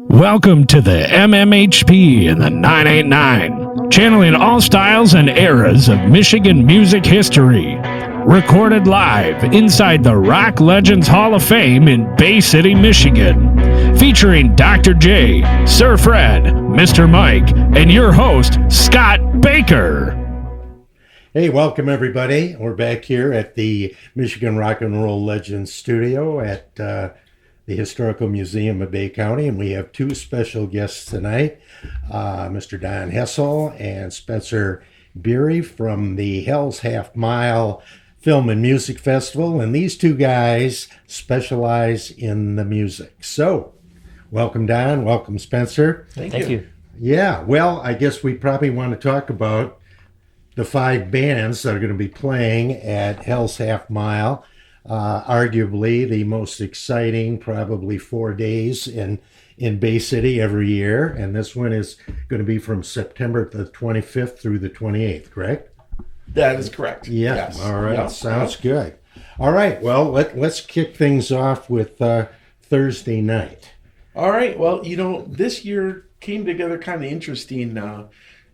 Welcome to the MMHP in the 989, channeling all styles and eras of Michigan music history. Recorded live inside the Rock Legends Hall of Fame in Bay City, Michigan. Featuring Dr. J, Sir Fred, Mr. Mike, and your host, Scott Baker. Hey, welcome everybody. We're back here at the Michigan Rock and Roll Legends studio at the Historical Museum of Bay County, and we have two special guests tonight, Mr. Don Hessell and Spencer Biery from the HELLS Half Mile Film and Music Festival, and these two guys specialize in the music. So, welcome Don, welcome Spencer. Thank you. Yeah, well, I guess we probably want to talk about the five bands that are going to be playing at HELLS Half Mile. Arguably the most exciting, probably 4 days in Bay City every year. And this one is going to be from September the 25th through the 28th, correct? That is correct. Yeah. Yes. All right. Yeah. Sounds good. All right. Well, let's kick things off with Thursday night. All right. Well, this year came together kind of interesting.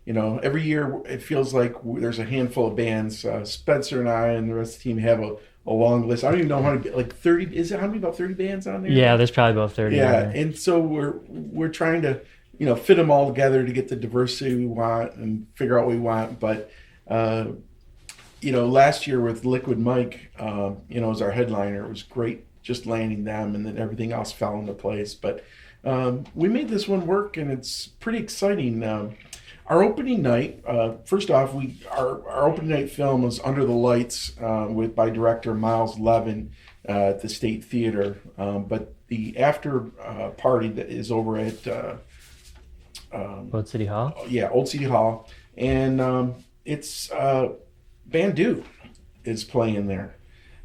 Every year it feels like there's a handful of bands. Spencer and I and the rest of the team have a long list. I don't even know how to get 30. Is it how many? About 30 bands on there? Yeah, there's probably about 30. Yeah, and so we're trying to fit them all together to get the diversity we want and figure out what we want. But last year with Liquid Mike, as our headliner, it was great just landing them, and then everything else fell into place. But we made this one work, and it's pretty exciting. Our opening night, first off, our opening night film was Under the Lights by director Miles Levin at the State Theater. But the after party that is over at Old City Hall? Yeah, Old City Hall. And it's Bandeau is playing there.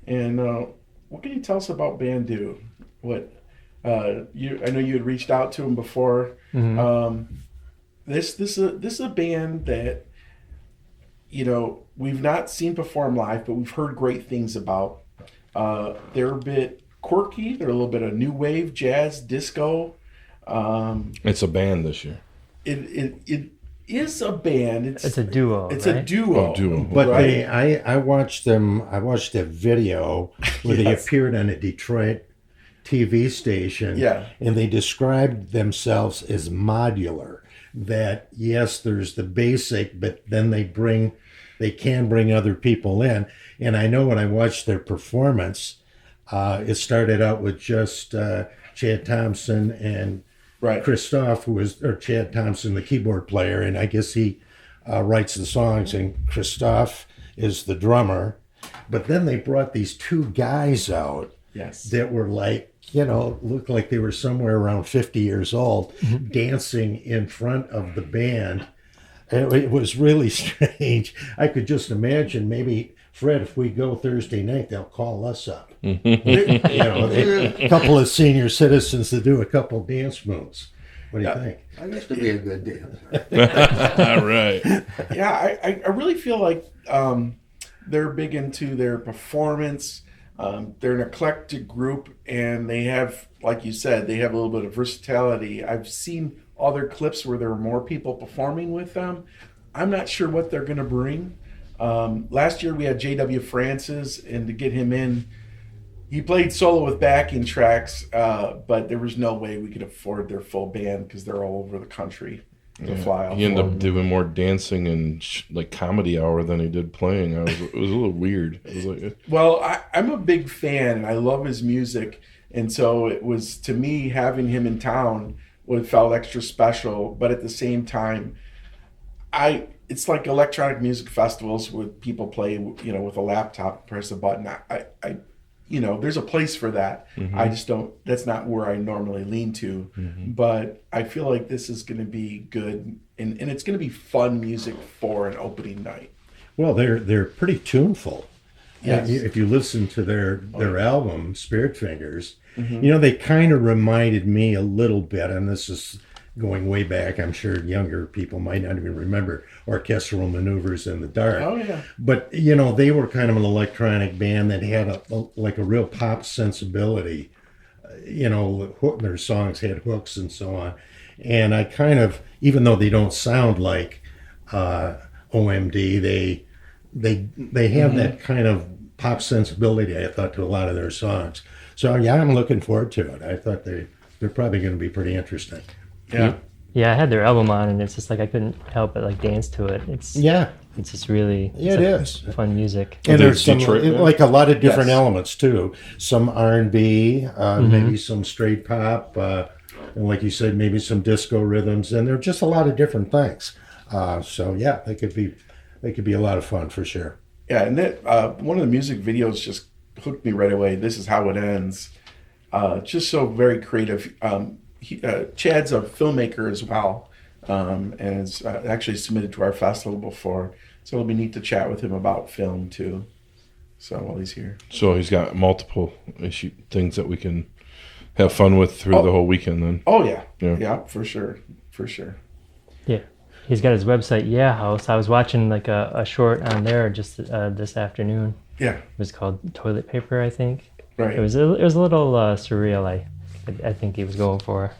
And what can you tell us about Bandeau? I know you had reached out to him before. Mm-hmm. This is a band that we've not seen perform live, but we've heard great things about. They're a bit quirky. They're a little bit of new wave, jazz, disco. It's a band this year. It is a band. It's a duo. It's right? a duo. But right? I watched them. I watched a video where they appeared on a Detroit TV station. Yeah. And they described themselves as modular. That yes, there's the basic, but then they can bring other people in. And I know when I watched their performance, it started out with just Chad Thompson and Christoph, Chad Thompson, the keyboard player, and I guess he writes the songs, and Christoph is the drummer. But then they brought these two guys out that were looked like they were somewhere around 50 years old, dancing in front of the band. It was really strange. I could just imagine maybe, Fred, if we go Thursday night, they'll call us up. A couple of senior citizens to do a couple dance moves. What do you think? I used to be a good dancer. All right. Yeah, I really feel like they're big into their performance. They're an eclectic group, and they have, like you said, they have a little bit of versatility. I've seen other clips where there are more people performing with them. I'm not sure what they're going to bring. Last year we had J.W. Francis, and to get him in, he played solo with backing tracks, but there was no way we could afford their full band because they're all over the country. Fly off. He ended up doing more dancing and comedy hour than he did playing. It was a little weird. It was well, I'm a big fan, and I love his music, and so it was, to me, having him in town felt extra special. But at the same time, it's like electronic music festivals where people play, with a laptop, press a button. There's a place for that. Mm-hmm. I just don't. That's not where I normally lean to. Mm-hmm. But I feel like this is going to be good, and it's going to be fun music for an opening night. Well, they're pretty tuneful. Yes. If you listen to their album, Spirit Fingers, they kind of reminded me a little bit, and this is going way back. I'm sure younger people might not even remember Orchestral Maneuvers in the Dark. Oh, yeah. But, they were kind of an electronic band that had a real pop sensibility. their songs had hooks and so on. And I kind of, even though they don't sound like OMD, they have that kind of pop sensibility, I thought, to a lot of their songs. So yeah, I'm looking forward to it. I thought they're probably going to be pretty interesting. Yeah. Yeah, I had their album on, and it's just like I couldn't help but like dance to it. It's just really it is fun music. And Are there's they some Detroit band? like a lot of different Yes. elements too. Some R&B, maybe some straight pop, and like you said, maybe some disco rhythms, and there are just a lot of different things. So yeah, they could be a lot of fun for sure. Yeah, and that one of the music videos just hooked me right away. This Is How It Ends. Just so very creative. Chad's a filmmaker as well, and has actually submitted to our festival before. So it'll be neat to chat with him about film too. So while he's here. So he's got multiple things that we can have fun with through the whole weekend then. Oh yeah, Yeah. yeah, for sure. Yeah, he's got his website, Yam Haus. I was watching like a short on there just this afternoon. Yeah, It was called Toilet Paper, I think. right. It was a little surreal. I think he was going for.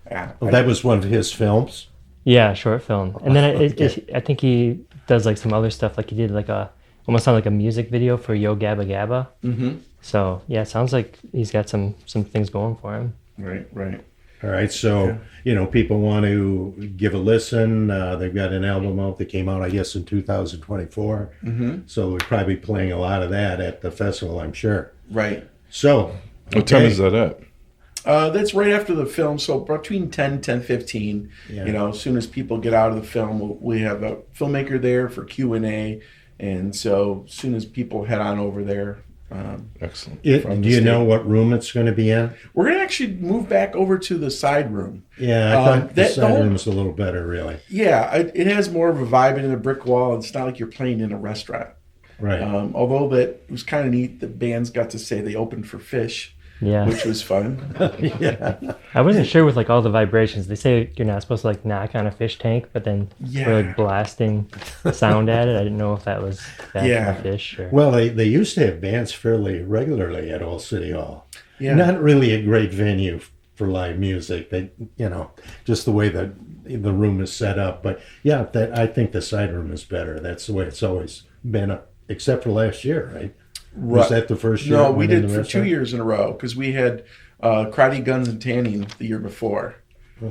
Yeah, Well, that was one of his films. Yeah, short film. And then Okay. I think he does like some other stuff. Like he did like almost sound like a music video for Yo Gabba Gabba. Mm-hmm. So yeah, it sounds like he's got some things going for him. Right. All right, so people want to give a listen. They've got an album out that came out, I guess, in 2024. Mm-hmm. So we're probably playing a lot of that at the festival, I'm sure. Right. So, What time is that at? That's right after the film, so between 10:15. Yeah. As soon as people get out of the film, we have a filmmaker there for Q&A, and so as soon as people head on over there, Excellent. Do From the you know state. what room it's going to be in? we're gonna actually move back over to the side room. Yeah, I thought the the side whole- room's a little better, really. Yeah, it has more of a vibe in a brick wall. It's not like you're playing in a restaurant. Right. Although that it was kind of neat. The bands got to say they opened for Fish, Yeah. which was fun. Yeah. I wasn't sure with like all the vibrations. They say you're not supposed to like knock on a fish tank, but then Yeah. we're like blasting sound at it. I didn't know if that was bad Yeah. for the fish or. Well, they used to have bands fairly regularly at Old City Hall. Yeah. Not really a great venue for live music. They, just the way that the room is set up. But yeah, I think the side room is better. That's the way it's always been, except for last year, right? Was that the first year? No, it we went in did the for 2 restaurant? years in a row because we had Karate Guns and Tanning the year before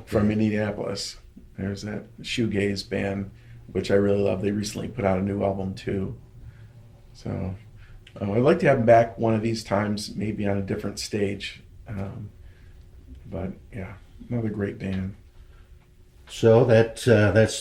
from Minneapolis. There's that shoegaze band, which I really love. They recently put out a new album too. So I'd like to have them back one of these times, maybe on a different stage. But yeah, another great band. So that's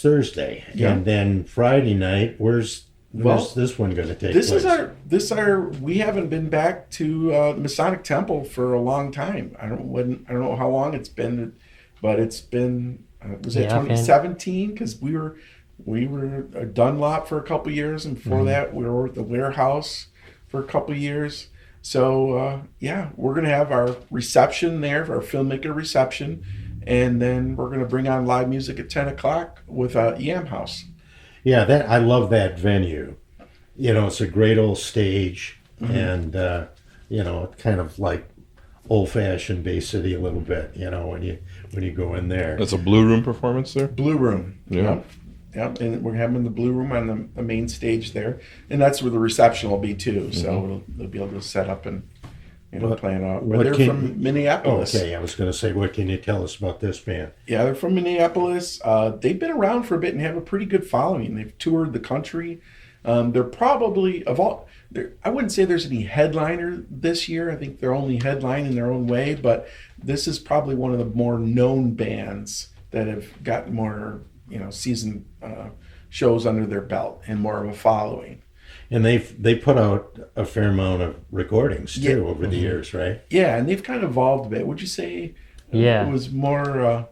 Thursday, Yeah. and then Friday night. Where's this one going to take This place? is our. We haven't been back to the Masonic Temple for a long time. I don't know how long it's been, but it's been. Was it Yeah, 2017? Because we were a Dunlop for a couple years, and before that we were at the Warehouse for a couple years. So yeah, we're gonna have our reception there, our filmmaker reception, and then we're gonna bring on live music at 10 o'clock with Yam Haus. Yeah, I love that venue. It's a great old stage, and kind of like old-fashioned Bay City a little bit. When you go in there. That's a Blue Room performance there? Blue Room. Yeah. Yep. And we're having the Blue Room on the main stage there, and that's where the reception will be too. So they'll be able to set up and plan out. But they're from Minneapolis. Okay, I was going to say, what can you tell us about this band? Yeah, they're from Minneapolis. They've been around for a bit and have a pretty good following. They've toured the country. They're probably I wouldn't say there's any headliner this year. I think they're only headline in their own way, but this is probably one of the more known bands that have gotten more season shows under their belt and more of a following. And they put out a fair amount of recordings too Yeah. over the years, right? Yeah, and they've kind of evolved a bit. Would you say Yeah. it was more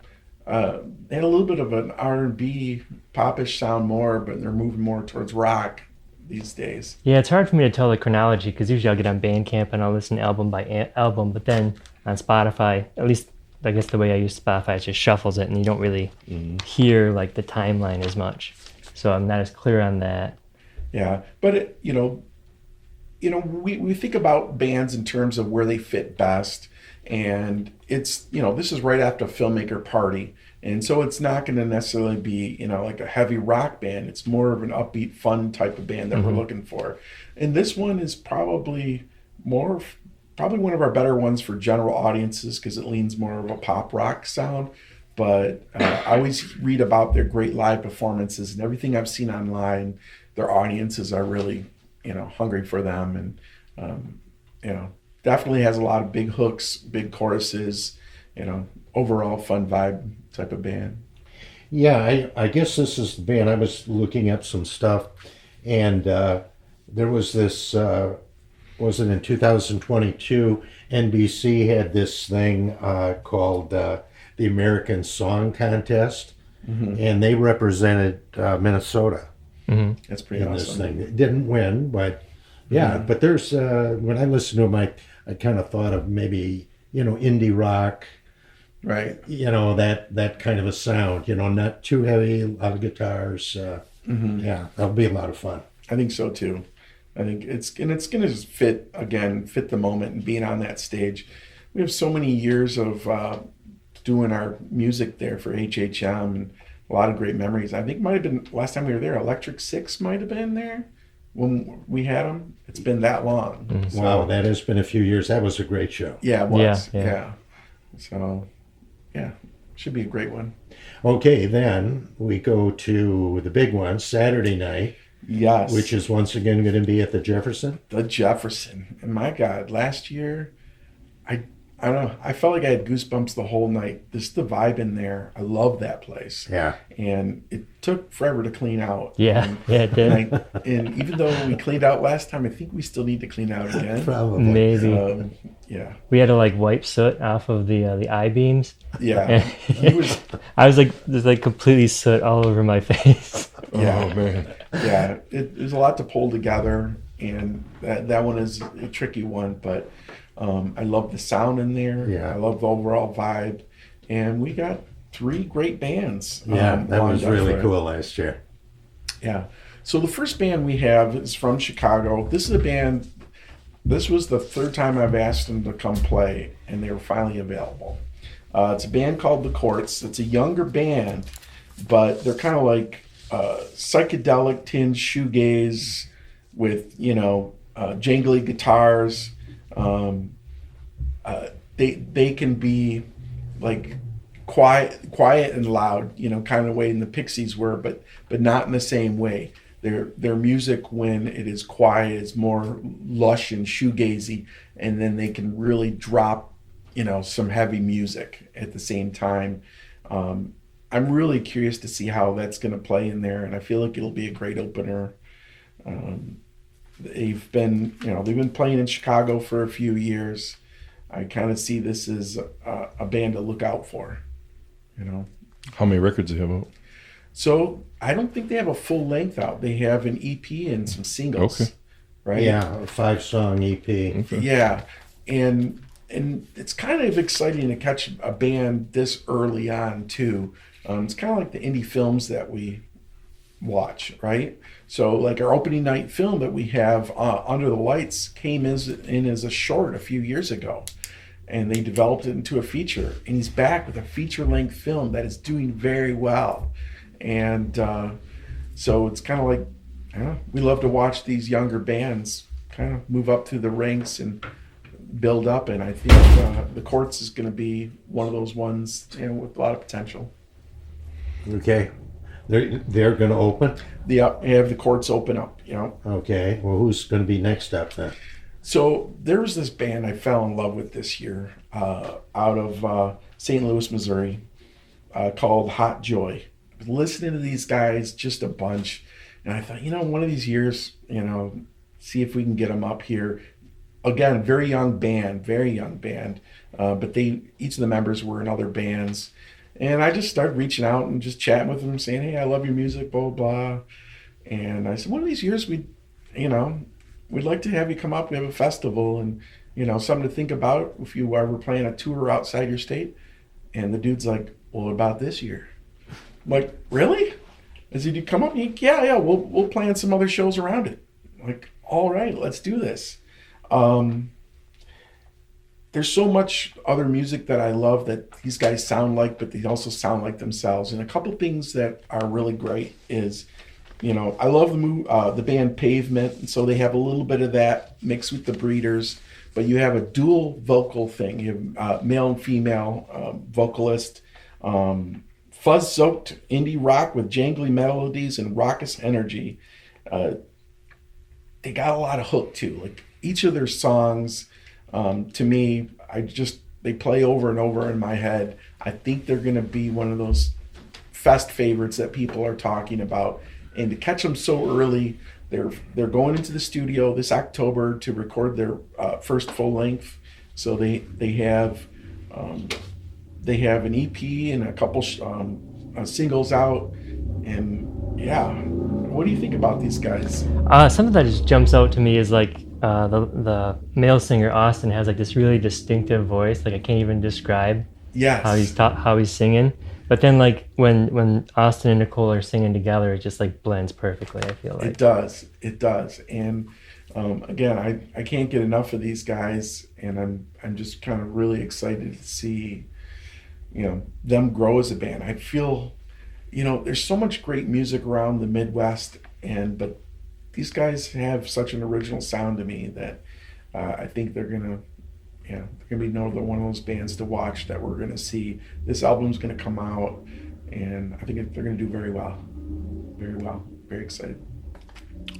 they had a little bit of an R&B popish sound more, but they're moving more towards rock these days. Yeah, it's hard for me to tell the chronology because usually I'll get on Bandcamp and I'll listen album by album, but then on Spotify, at least I guess the way I use Spotify, it just shuffles it and you don't really hear like the timeline as much. So I'm not as clear on that. Yeah, but we think about bands in terms of where they fit best, And it's, this is right after a filmmaker party. And so it's not going to necessarily be, like a heavy rock band. It's more of an upbeat, fun type of band that we're looking for. And this one is probably one of our better ones for general audiences because it leans more of a pop rock sound. But I always read about their great live performances, and everything I've seen online, their audiences are really, hungry for them. And, definitely has a lot of big hooks, big choruses, overall fun vibe type of band. Yeah, I guess this is the band. I was looking up some stuff, and there was this, was it in 2022, NBC had this thing called the American Song Contest, and they represented Minnesota That's pretty in awesome. this thing. It didn't win, but yeah, but there's, when I listened to them, I kind of thought of maybe, indie rock, Right. that kind of a sound, not too heavy, a lot of guitars. Yeah, that'll be a lot of fun. I think so too. I think it's going to just fit the moment and being on that stage. We have so many years of doing our music there for HHM and a lot of great memories. I think it might have been last time we were there, Electric Six might have been there when we had them. It's been that long. So, Wow, that has been a few years. That was a great show. yeah, it was. Yeah. Yeah. So, yeah, should be a great one. Okay, then we go to the big one, Saturday night, Yes. which is once again going to be at the Jefferson. the Jefferson. And my God, last year, I don't know. I felt like I had goosebumps the whole night. Just the vibe in there. I love that place. Yeah. And it took forever to clean out. Yeah, yeah, it did. And even though we cleaned out last time, I think we still need to clean out again. Probably. Maybe. Yeah. We had to like wipe soot off of the I-beams. Yeah. He was, I was like, there's like completely soot all over my face. yeah. Oh man. Yeah. There's a lot to pull together. And that one is a tricky one. But I love the sound in there. Yeah. I love the overall vibe. And we got 3 great bands. Yeah, that was lined up really for it. cool last year. Yeah. So the first band we have is from Chicago. This is a band, this was the 3rd time I've asked them to come play, and they were finally available. It's a band called The Courts. It's a younger band, but they're kind of like psychedelic tinge shoegaze with, jangly guitars. They can be like quiet and loud, kind of the way the Pixies were, but not in the same way. Their music, when it is quiet, is more lush and shoegazy, and then they can really drop, some heavy music at the same time. I'm really curious to see how that's going to play in there, and I feel like it'll be a great opener. They've been playing in Chicago for a few years. I kind of see this as a band to look out for, How many records do you have out? So I don't think they have a full length out. They have an EP and some singles, Okay. right? Yeah, a 5-song EP. Okay. Yeah, and it's kind of exciting to catch a band this early on too. It's kind of like the indie films that we watch, right? So like our opening night film that we have, Under the Lights, came in as a short a few years ago, and they developed it into a feature, and he's back with a feature-length film that is doing very well. And so it's kind of like, we love to watch these younger bands kind of move up through the ranks and build up, and I think The Courts is going to be one of those ones, with a lot of potential. Okay. They're going to open? They have The Courts open up, Okay. Well, who's going to be next up then? So there was this band I fell in love with this year out of St. Louis, Missouri, called Hot Joy. I was listening to these guys just a bunch, and I thought, one of these years, see if we can get them up here. Again, very young band, but each of the members were in other bands. And I just started reaching out and just chatting with them, saying, hey, I love your music, blah, blah. And I said, one of these years, we'd like to have you come up. We have a festival and, something to think about if you ever plan a tour outside your state. And the dude's like, well, what about this year? I'm like, really? I said, you come up? And yeah, we'll plan some other shows around it. I'm like, all right, let's do this. there's so much other music that I love that these guys sound like, but they also sound like themselves. And a couple things that are really great is, I love the band Pavement, and so they have a little bit of that mixed with the Breeders, but you have a dual vocal thing. You have male and female vocalist, fuzz-soaked indie rock with jangly melodies and raucous energy. They got a lot of hook too. Like each of their songs, to me, they play over and over in my head. I think they're going to be one of those fest favorites that people are talking about. And to catch them so early, they're going into the studio this October to record their first full length. So they have an EP and a couple singles out. And yeah, what do you think about these guys? Something that just jumps out to me is like the male singer Austin has like this really distinctive voice. Like I can't even describe how he's singing. But then like when Austin and Nicole are singing together, it just like blends perfectly, I feel like. It does. And again, I can't get enough of these guys, and I'm just kind of really excited to see them grow as a band. I feel there's so much great music around the Midwest, but these guys have such an original sound to me that I think they're gonna be another one of those bands to watch that we're gonna see. This album's gonna come out, and I think they're gonna do very well. Very excited.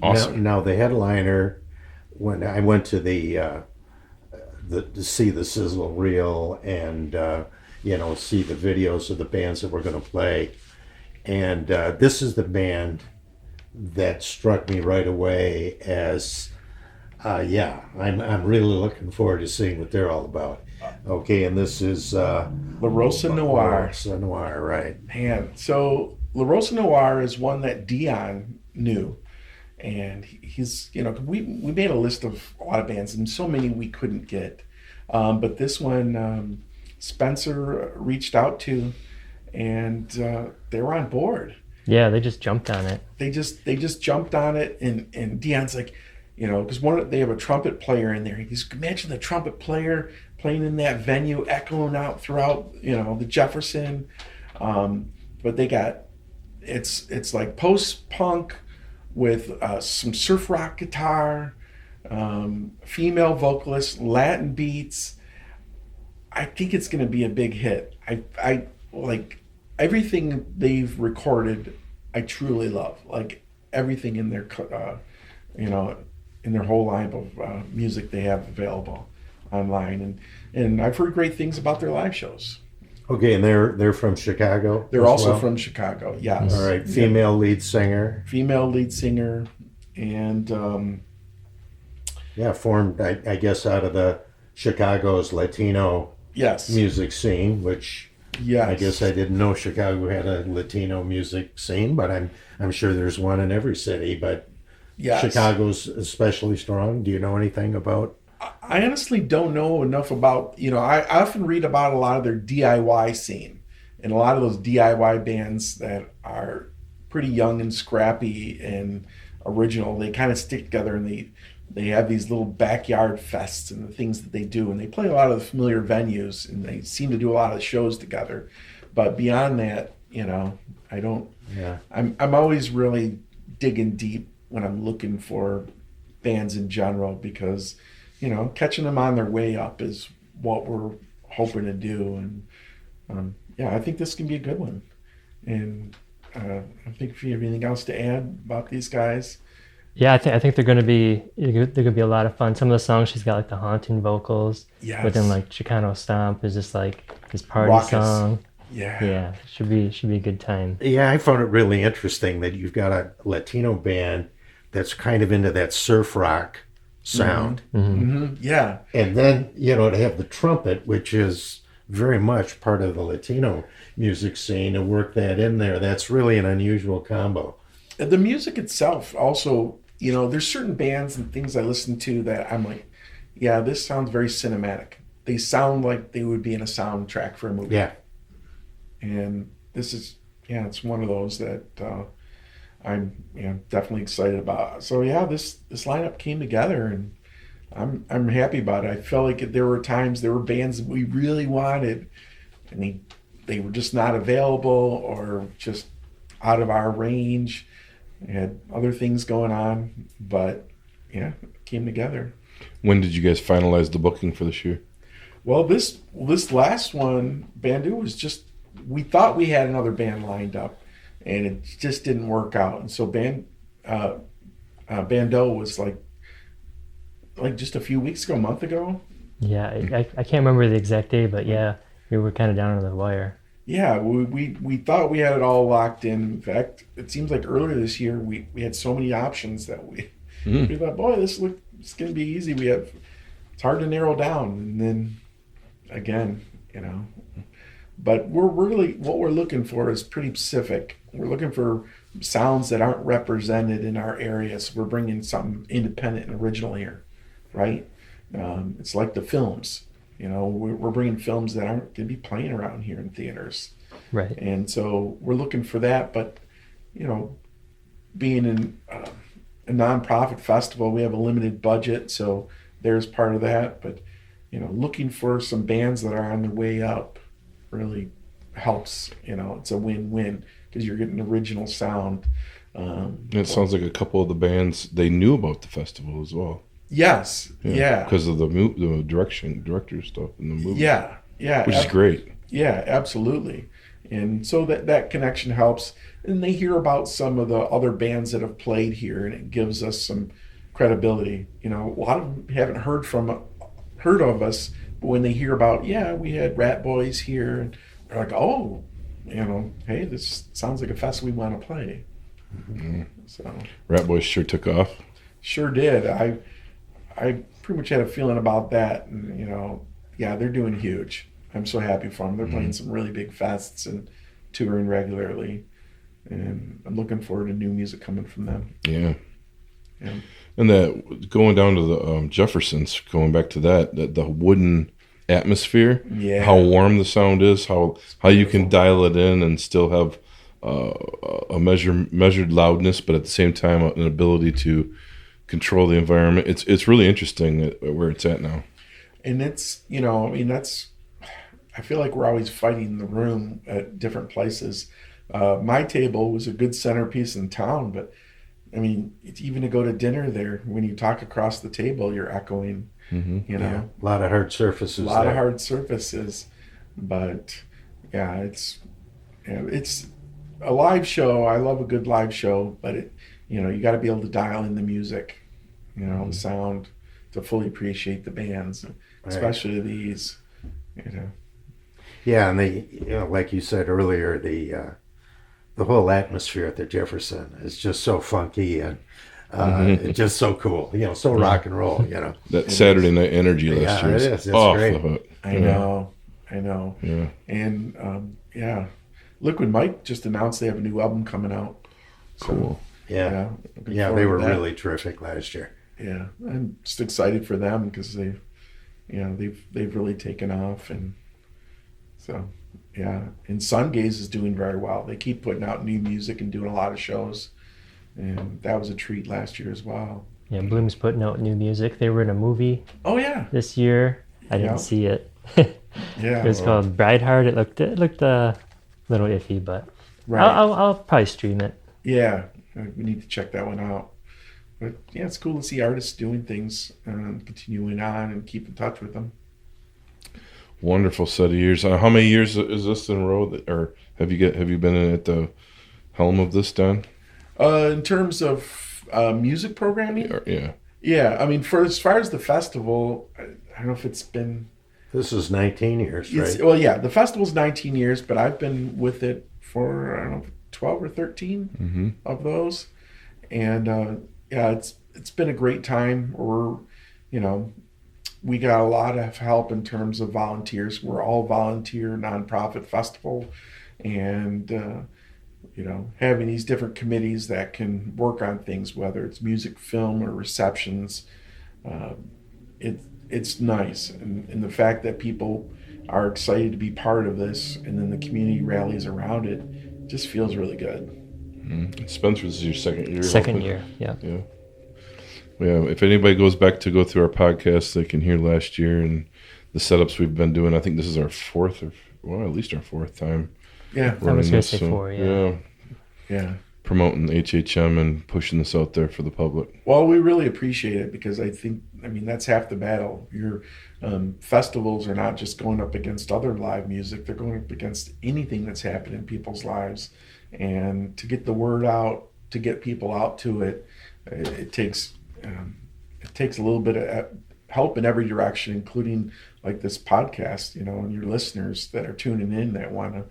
Awesome. Now the headliner, when I went to to see the sizzle reel and see the videos of the bands that we're going to play, and this is the band that struck me right away as I'm really looking forward to seeing what they're all about. Okay, and this is La Rosa Noir. Rosa Noir, right? Man, so La Rosa Noir is one that Dion knew, and he's we made a list of a lot of bands, and so many we couldn't get, but this one Spencer reached out to, and they were on board. Yeah, they just jumped on it. They just jumped on it, and Dion's like, because they have a trumpet player in there. He's, imagine the trumpet player playing in that venue, echoing out throughout, the Jefferson. But they got, it's like post-punk with some surf rock guitar, female vocalist, Latin beats. I think it's going to be a big hit. I like everything they've recorded. I truly love, like everything in their, in their whole line of music they have available online, and I've heard great things about their live shows. Okay, and they're from Chicago. They're also from Chicago. Yes. All right, female lead singer, and formed I guess out of the Chicago's Latino music scene, which I guess I didn't know Chicago had a Latino music scene, but I'm sure there's one in every city, but Chicago's especially strong. Do you know anything about? I honestly don't know enough about, I often read about a lot of their DIY scene, and a lot of those DIY bands that are pretty young and scrappy and original, they kind of stick together, and they have these little backyard fests and the things that they do, and they play a lot of the familiar venues, and they seem to do a lot of shows together. But beyond that, I don't. Yeah. I'm always really digging deep when I'm looking for bands in general, because catching them on their way up is what we're hoping to do. And I think this can be a good one. And I think if you have anything else to add about these guys. Yeah, I think they're gonna be a lot of fun. Some of the songs she's got like the haunting vocals. Yes. But then like Chicano Stomp is just like this party Raucous song. Yeah. Yeah, should be a good time. Yeah, I found it really interesting that you've got a Latino band that's kind of into that surf rock sound. Yeah. And then, to have the trumpet, which is very much part of the Latino music scene, and work that in there. That's really an unusual combo. The music itself also, there's certain bands and things I listen to that I'm like, yeah, this sounds very cinematic. They sound like they would be in a soundtrack for a movie. Yeah. And this is, it's one of those that I'm definitely excited about. So yeah, this lineup came together, and I'm happy about it. I felt like there were bands that we really wanted, and they were just not available or just out of our range. We had other things going on, but yeah, it came together. When did you guys finalize the booking for this year? Well, this last one, Bandeau, was just, we thought we had another band lined up, and it just didn't work out. And so Bandeau was like just a few weeks ago, a month ago. Yeah, I can't remember the exact day, but yeah, we were kind of down on the wire. Yeah, we thought we had it all locked in. In fact, it seems like earlier this year we had so many options that we thought, boy, it's going to be easy. It's hard to narrow down, and then again, but what we're looking for is pretty specific. We're looking for sounds that aren't represented in our area, so we're bringing something independent and original here, right? It's like the films. We're bringing films that aren't going to be playing around here in theaters. Right. And so we're looking for that. But, being in a nonprofit festival, we have a limited budget. So there's part of that. But, looking for some bands that are on their way up really helps. It's a win-win because you're getting original sound. It sounds like a couple of the bands, they knew about the festival as well. Yes. Yeah. Because of the director stuff in the movie. Yeah. Which is great. Yeah, absolutely. And so that connection helps. And they hear about some of the other bands that have played here, and it gives us some credibility. A lot of them haven't heard of us, but when they hear about, we had Rat Boys here, and they're like, oh, hey, this sounds like a fest we want to play. Mm-hmm. So Rat Boys sure took off. Sure did. I pretty much had a feeling about that, and they're doing huge. I'm so happy for them. They're playing some really big fests and touring regularly, and I'm looking forward to new music coming from them. Yeah. And that going down to the Jeffersons, going back to that the wooden atmosphere, how warm the sound is, how you can dial it in and still have a measured loudness, but at the same time an ability to control the environment. It's really interesting where it's at now. And it's, I feel like we're always fighting the room at different places. My table was a good centerpiece in town, but it's even to go to dinner there, when you talk across the table, you're echoing, a lot of hard surfaces. But it's a live show. I love a good live show, but you got to be able to dial in the music, the sound, to fully appreciate the bands, especially these, Yeah, and like you said earlier, the whole atmosphere at the Jefferson is just so funky and it's just so cool, so rock and roll, That Saturday night energy last year. It is. It's great. The hook. I know. Yeah. And Liquid Mike just announced they have a new album coming out. So, cool. Yeah, they were really terrific last year. Yeah, I'm just excited for them because they've really taken off, and so and Sungaze is doing very well. They keep putting out new music and doing a lot of shows, and that was a treat last year as well. Yeah, Bloom's putting out new music. They were in a movie. Oh yeah. This year, I didn't see it. Yeah. It was called Brideheart. It looked a little iffy, but right. I'll probably stream it. Yeah, we need to check that one out. But it's cool to see artists doing things and continuing on and keep in touch with them. Wonderful set of years. How many years is this in a row? Or have you been at the helm of this, Don? In terms of music programming? Yeah. Yeah, for as far as the festival, I don't know if it's been... This is 19 years, right? Well, yeah, the festival's 19 years, but I've been with it for, I don't know, 12 or 13 of those. And it's been a great time. We got a lot of help in terms of volunteers. We're all volunteer nonprofit festival, and having these different committees that can work on things, whether it's music, film, or receptions. It's nice, and the fact that people are excited to be part of this, and then the community rallies around it, just feels really good. Spencer, this is your second year. Second year, yeah. Yeah, if anybody goes back to go through our podcast, they can hear last year and the setups we've been doing. I think this is our fourth, or at least our fourth time. Yeah, I was going to say 4, yeah. Promoting HHM and pushing this out there for the public. Well, we really appreciate it because I mean, that's half the battle. Your festivals are not just going up against other live music; they're going up against anything that's happening in people's lives. And to get the word out, to get people out to it, it takes a little bit of help in every direction, including like this podcast, and your listeners that are tuning in that want to,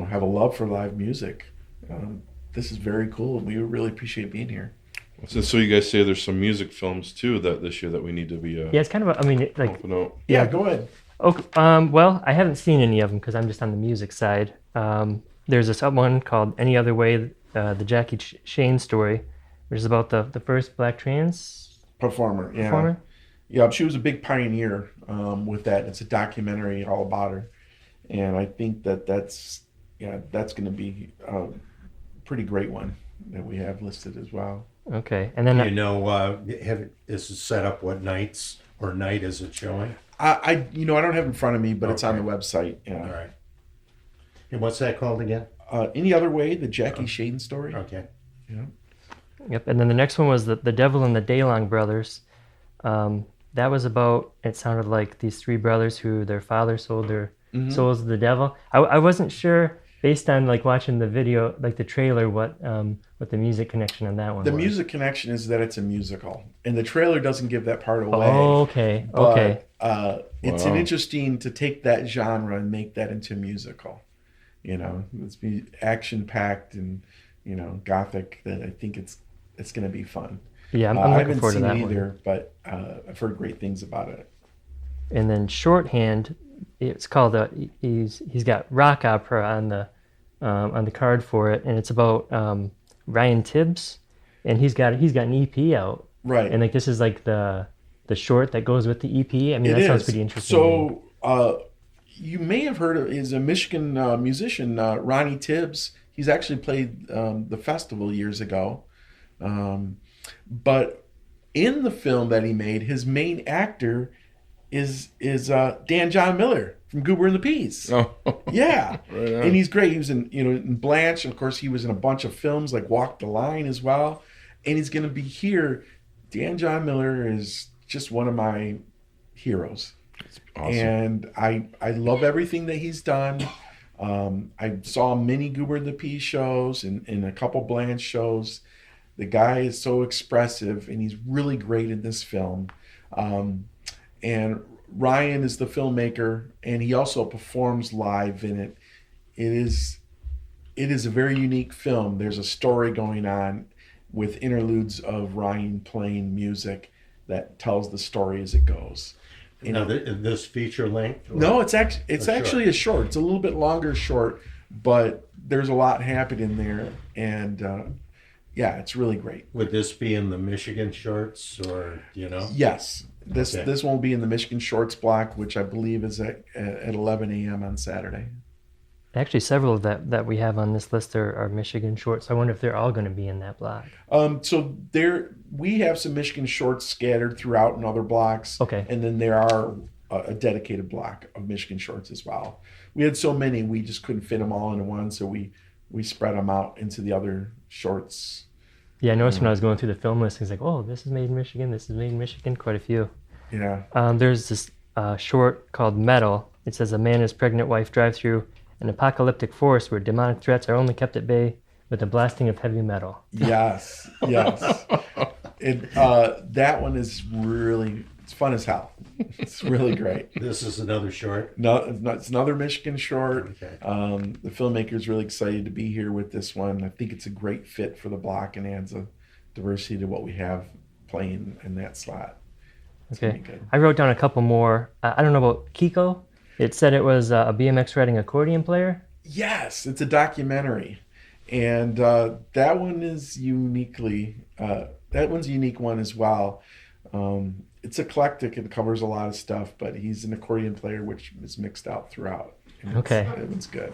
have a love for live music. This is very cool, and we really appreciate being here. So you guys say there's some music films too that this year that we need to be. Yeah, it's kind of. Helping out. Yeah, go ahead. Okay. Well, I haven't seen any of them because I'm just on the music side. There's this one called "Any Other Way," the Jackie Shane story, which is about the first Black trans performer. Yeah, she was a big pioneer with that. It's a documentary all about her, and I think that's going to be a pretty great one that we have listed as well. Okay, and then is it set up what nights or night is it showing? I don't have it in front of me, but it's on the website. Yeah. All right. And what's that called again? Any Other Way, the Jackie Shane story. Okay. Yeah. Yep, and then the next one was the Devil and the DeLong brothers. That was about, it sounded like these 3 brothers who their father sold their souls to the devil. I wasn't sure, based on like watching the video, like the trailer, what the music connection on that one was. The music connection is that it's a musical, and the trailer doesn't give that part away. Oh, okay, okay. It's an interesting to take that genre and make that into a musical. It's be action-packed and, gothic, that I think it's going to be fun. Yeah, I'm looking forward to that one. I haven't seen it either, but I've heard great things about it. And then Shorthand, it's called he's got rock opera on the card for it, and it's about Ryan Tibbs, and he's got an EP out. Right. And like this is like the short that goes with the EP. I mean, that sounds pretty interesting. So you may have heard of is a Michigan musician, Ronnie Tibbs. He's actually played the festival years ago. But in the film that he made, his main actor is Dan John Miller from Goober and the Peas. Oh. Yeah. Right on. And he's great. He was in Blanche. Of course, he was in a bunch of films like Walk the Line as well. And he's going to be here. Dan John Miller is just one of my heroes. That's awesome. And I love everything that he's done. I saw many Goober and the Peas shows and a couple Blanche shows. The guy is so expressive, and he's really great in this film. And Ryan is the filmmaker, and he also performs live in it. It is a very unique film. There's a story going on with interludes of Ryan playing music that tells the story as it goes. Now, this feature length? No, it's actually a short. It's a little bit longer short, but there's a lot happening there, and yeah, it's really great. Would this be in the Michigan shorts, or do you know? Yes. This won't be in the Michigan Shorts block, which I believe is at 11 a.m. on Saturday. Actually, several of that we have on this list are Michigan shorts. I wonder if they're all going to be in that block. So we have some Michigan Shorts scattered throughout in other blocks. Okay. And then there are a dedicated block of Michigan Shorts as well. We had so many, we just couldn't fit them all into one, so we spread them out into the other shorts. Yeah, I noticed when I was going through the film listings, like, oh, this is made in Michigan, this is made in Michigan, quite a few. Yeah. There's this short called Metal. It says a man and his pregnant wife drive through an apocalyptic forest where demonic threats are only kept at bay with the blasting of heavy metal. Yes. That one is really, it's fun as hell. It's really great. This is another short? No, it's another Michigan short. Okay. The filmmaker's really excited to be here with this one. I think it's a great fit for the block and adds a diversity to what we have playing in that slot. It's Okay. good. I wrote down a couple more. I don't know about Kiko. It said it was a BMX riding accordion player. Yes, it's a documentary. And that one is uniquely, that one's a unique one as well. It's eclectic and covers a lot of stuff, but he's an accordion player, which is mixed out throughout. And Okay. That one's good.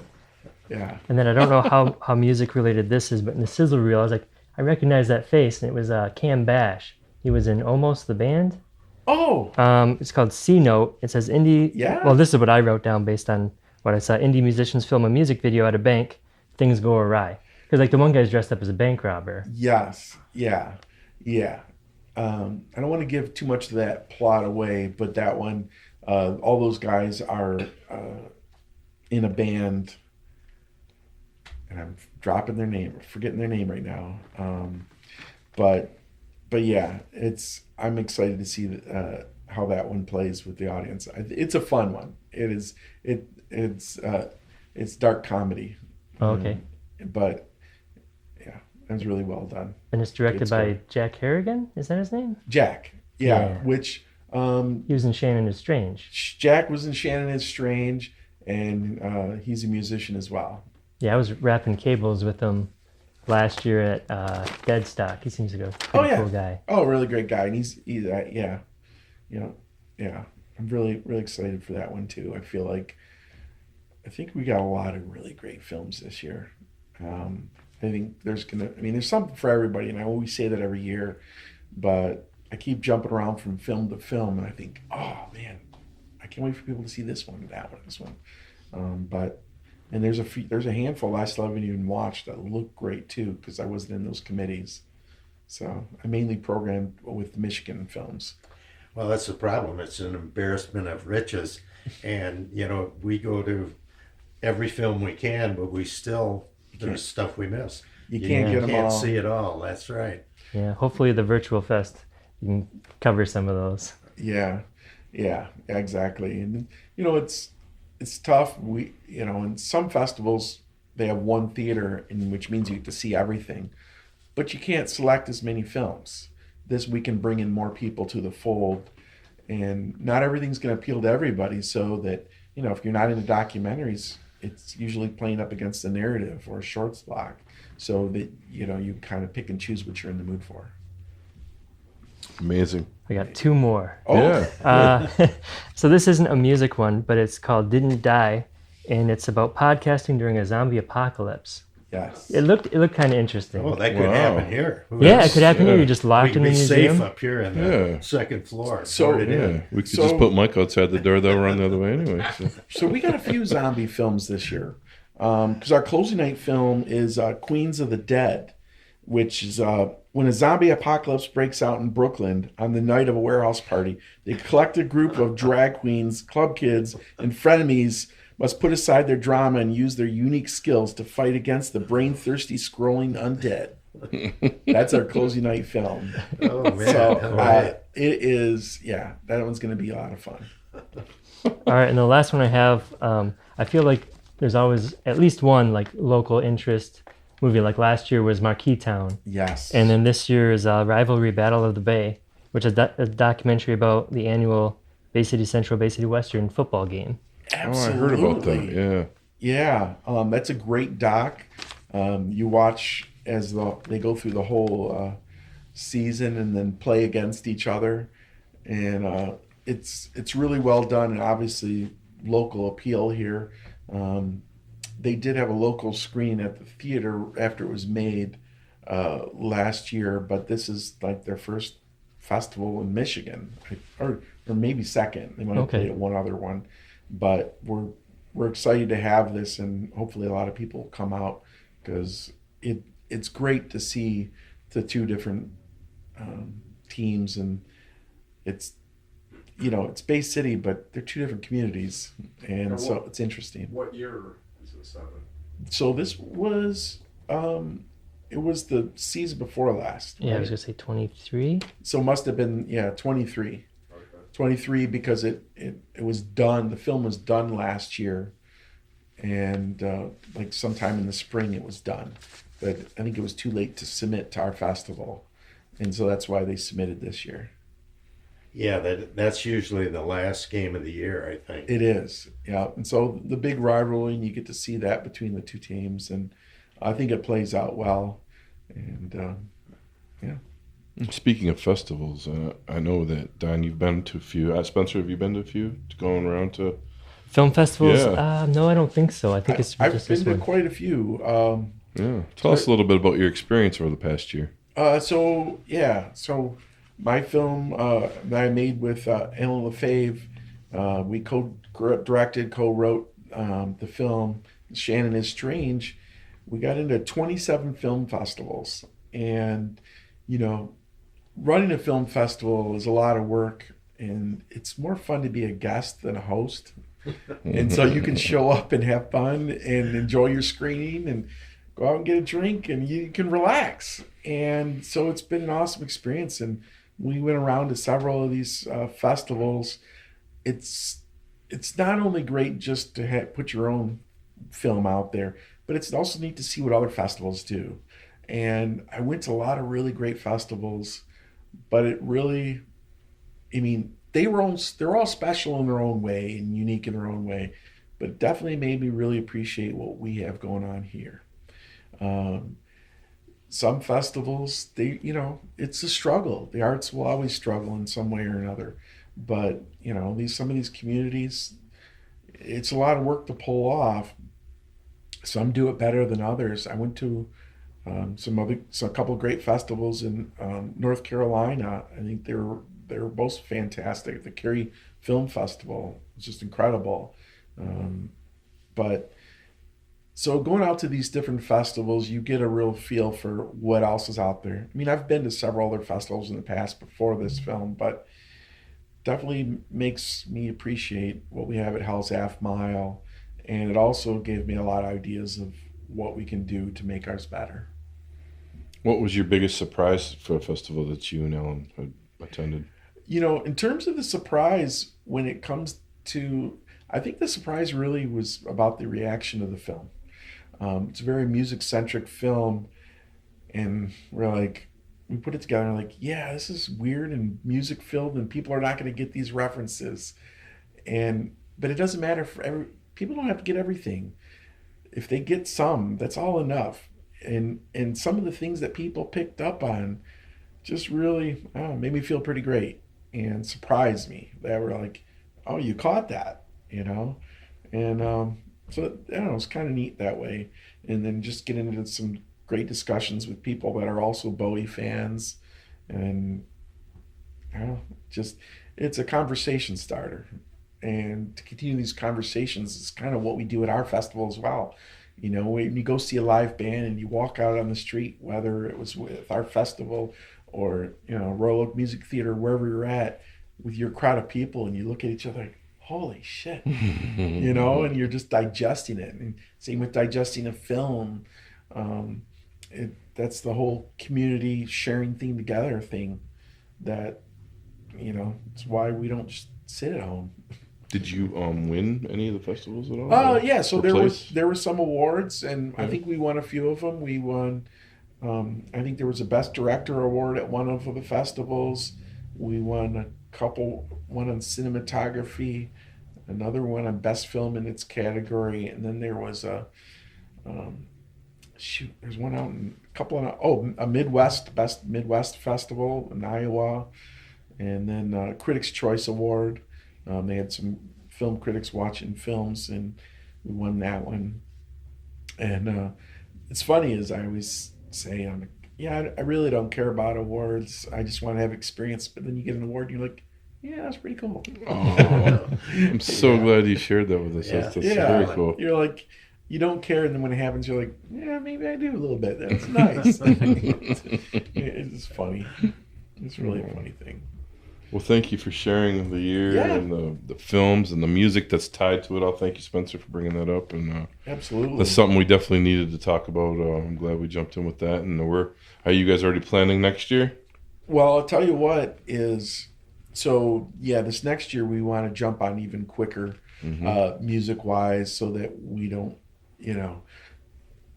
Yeah. And then I don't know how music related this is, but in the sizzle reel, I was like, I recognize that face, and it was Cam Bash. He was in Almost the Band. Oh, It's called C Note. It says indie. Yeah. Well, this is what I wrote down based on what I saw. Indie musicians film a music video at a bank. Things go awry. Because like the one guy's dressed up as a bank robber. yes. Yeah. Yeah. I don't want to give too much of that plot away, but that one, all those guys are in a band, and I'm dropping their name, forgetting their name right now. But yeah, I'm excited to see how that one plays with the audience. It's a fun one. It is. It's dark comedy. Oh, okay. But yeah, it was really well done. And it's directed Good by story. Jack Harrigan. Is that his name? Jack. Yeah. Yeah. Which He was in Shannon is Strange. Jack was in Shannon is Strange, and he's a musician as well. Yeah, I was wrapping cables with him last year at Deadstock. He seems like a pretty cool guy. Oh, really great guy. And he's yeah. Yeah. I'm really, really excited for that one too. I think we got a lot of really great films this year. I think there's something for everybody, and I always say that every year, but I keep jumping around from film to film, and I think, oh man, I can't wait for people to see this one, that one, this one. And there's a handful I still haven't even watched that look great too, because I wasn't in those committees. So I mainly programmed with Michigan films. Well, that's the problem. It's an embarrassment of riches. And, we go to every film we can, but there's stuff we miss. You can't get them can't all. see it all. That's right. Yeah, hopefully the virtual fest you can cover some of those. Yeah, exactly. And it's tough. In some festivals they have one theater, which means you get to see everything, but you can't select as many films. This we can bring in more people to the fold, and not everything's going to appeal to everybody. So that if you're not into documentaries, it's usually playing up against a narrative or a shorts block, so that you kind of pick and choose what you're in the mood for. Amazing. I got two more. Oh, Yeah. So this isn't a music one, but it's called Didn't Die, and it's about podcasting during a zombie apocalypse. yes. It looked kind of interesting. Oh, that could Wow. happen here. Yeah, it could happen here. Yeah. You're just locked We'd in the be museum. safe up here in the second floor. So- boarded Yeah, in. we could So- just put Mike outside the door. They'll run the other way anyway. So. So we got a few zombie films this year, because our closing night film is Queens of the Dead, which is when a zombie apocalypse breaks out in Brooklyn on the night of a warehouse party. The collected group of drag queens, club kids, and frenemies must put aside their drama and use their unique skills to fight against the brain-thirsty, scrolling undead. That's our closing night film. Oh, man. So All right. it is, that one's going to be a lot of fun. All right, and the last one I have, I feel like there's always at least one like local interest movie. Like last year was Marquee Town, Yes. and then this year is Rivalry Battle of the Bay, which is a documentary about the annual Bay City Central Bay City Western football game. Absolutely. Oh, I heard about that. Yeah. Yeah, that's a great doc. You watch as they go through the whole season and then play against each other, and it's really well done, and obviously local appeal here. They did have a local screen at the theater after it was made last year, but this is like their first festival in Michigan, or maybe second. They might have played at one other one, but we're excited to have this, and hopefully a lot of people come out, because it's great to see the two different teams, and it's Bay City, but they're two different communities, and so it's interesting. What year is this happening? So this was it was the season before last. Yeah, I was right? gonna say 23. So it must have been 23. 23 because it was done. The film was done last year, and like sometime in the spring it was done, but I think it was too late to submit to our festival, and so that's why they submitted this year. Yeah, that's usually the last game of the year, I think. It is, yeah. And so the big rivalry, and you get to see that between the two teams, and I think it plays out well. And Speaking of festivals, I know that Don, you've been to a few. Spencer, have you been to a few? Going around to Film festivals? Yeah. No, I don't think so. I think it's I've just been this to one. quite a few. Tell us a little bit about your experience over the past year. So my film that I made with Ep05, we co-directed, co-wrote the film. Shannon is Strange. We got into 27 film festivals, and running a film festival is a lot of work, and it's more fun to be a guest than a host. And so you can show up and have fun and enjoy your screening and go out and get a drink, and you can relax. And so it's been an awesome experience. And we went around to several of these festivals. It's not only great just to put your own film out there, but it's also neat to see what other festivals do. And I went to a lot of really great festivals, but it really, they're all special in their own way and unique in their own way, but it definitely made me really appreciate what we have going on here. Some festivals, it's a struggle. The arts will always struggle in some way or another, but some of these communities, it's a lot of work to pull off. Some do it better than others. I went to a couple of great festivals in North Carolina. I think they were both fantastic. The Cary Film Festival was just incredible. But so going out to these different festivals, you get a real feel for what else is out there. I've been to several other festivals in the past before this film, but definitely makes me appreciate what we have at HELLS Half Mile. And it also gave me a lot of ideas of what we can do to make ours better. What was your biggest surprise for a festival that you and Ellen had attended? In terms of the surprise, when it comes to, I think the surprise really was about the reaction of the film. It's a very music-centric film, and we put it together and yeah, this is weird and music-filled, and people are not going to get these references. But it doesn't matter people don't have to get everything. If they get some, that's all enough. And some of the things that people picked up on just really made me feel pretty great and surprised me. They were like, oh, you caught that, And so, it's kind of neat that way. And then just getting into some great discussions with people that are also Bowie fans. And it's a conversation starter. And to continue these conversations is kind of what we do at our festival as well. When you go see a live band and you walk out on the street, whether it was with our festival or, Royal Oak Music Theater, wherever you're at, with your crowd of people, and you look at each other like, holy shit, and you're just digesting it. And same with digesting a film. That's the whole community sharing thing together thing that, it's why we don't just sit at home. Did you win any of the festivals at all? Yeah. So there were some awards, and I think we won a few of them. We won. I think there was a Best Director award at one of the festivals. We won a couple. One on cinematography, another one on Best Film in its category, and then there was there's one out in a couple of a Best Midwest Festival in Iowa, and then Critics' Choice Award. They had some film critics watching films, and we won that one. And it's funny, as I always say, I really don't care about awards. I just want to have experience. But then you get an award, and you're like, yeah, that's pretty cool. Oh, I'm so glad you shared that with us. Yeah. That's very cool. You're like, you don't care, and then when it happens, you're like, yeah, maybe I do a little bit. That's nice. It's funny. It's really a funny thing. Well, thank you for sharing the year and the films and the music that's tied to it all. Thank you, Spencer, for bringing that up. And absolutely, that's something we definitely needed to talk about. I'm glad we jumped in with that. And are you guys already planning next year? Well, I'll tell you what is. So this next year we want to jump on even quicker, music-wise, so that we don't, it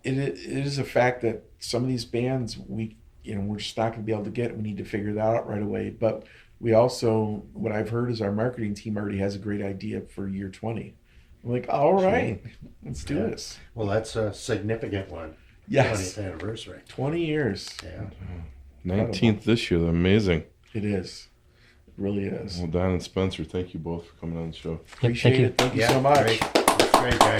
is a fact that some of these bands we're just not going to be able to get. We need to figure that out right away, but. We also, what I've heard is our marketing team already has a great idea for year 20. I'm like, all right, let's do this. Well, that's a significant one. Yes. 20th anniversary. 20 years. Yeah. 19th this year. Amazing. It is. It really is. Well, Don and Spencer, thank you both for coming on the show. Appreciate it. Thank you so much. Great. That's great, guys.